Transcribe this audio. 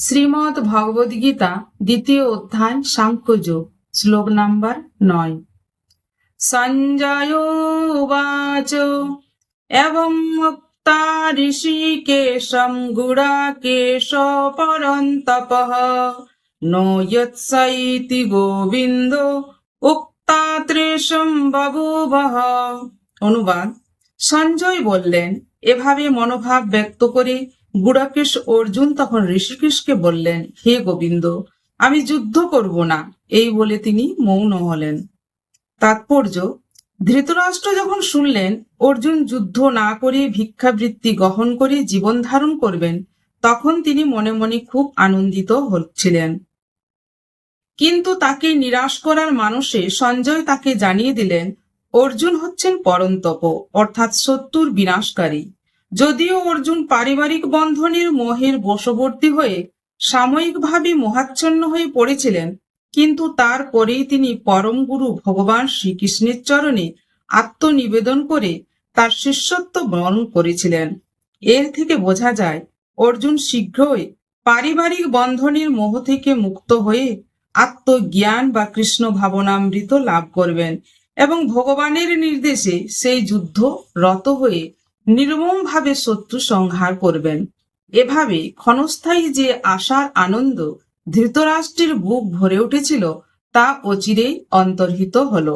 শ্রীমদ্ ভগবদ্গীতা দ্বিতীয় অধ্যায় সাংখ্যযোগ শ্লোক নাম্বার 9। সঞ্জয় উবাচ এবং মুক্তা ঋষিকেশং গুড়াকেশ পরন্তপঃ ন যৎসইতি গোবিন্দ উক্তা ত্রেষম বভূবঃ। অনুবাদ: সঞ্জয় বললেন, এভাবে মনোভাব ব্যক্ত করে গুড়াকেশ অর্জুন তখন ঋষিকেশকে বললেন, হে গোবিন্দ, আমি যুদ্ধ করব না। এই বলে তিনি মৌন হলেন। তাৎপর্য: ধৃতরাষ্ট্র যখন শুনলেন অর্জুন যুদ্ধ না করে ভিক্ষাবৃত্তি গ্রহণ করে জীবন ধারণ করবেন, তখন তিনি মনে মনে খুব আনন্দিত হচ্ছিলেন। কিন্তু তাকে নিরাশ করার মানসে সঞ্জয় তাকে জানিয়ে দিলেন, অর্জুন হচ্ছেন পরন্তপ, অর্থাৎ শত্রুর বিনাশকারী। যদিও অর্জুন পারিবারিক বন্ধনের মোহের বশবর্তী হয়ে সাময়িকভাবে মোহাচ্ছন্ন হয়ে পড়েছিলেন, কিন্তু তারপরেই তিনি পরম গুরু ভগবান শ্রীকৃষ্ণের চরণে আত্মনিবেদন করে তার শিষ্যত্ব বরণ করেছিলেন। এর থেকে বোঝা যায় অর্জুন শীঘ্রই পারিবারিক বন্ধনের মোহ থেকে মুক্ত হয়ে আত্মজ্ঞান বা কৃষ্ণ ভাবনামৃত লাভ করবেন এবং ভগবানের নির্দেশে সেই যুদ্ধ রত হয়ে নির্মমভাবে শত্রু সংহার করবেন। এভাবে ক্ষণস্থায়ী যে আশার আনন্দ ধৃতরাষ্ট্রের বুক ভরে উঠেছিল, তা অচিরেই অন্তর্হিত হলো।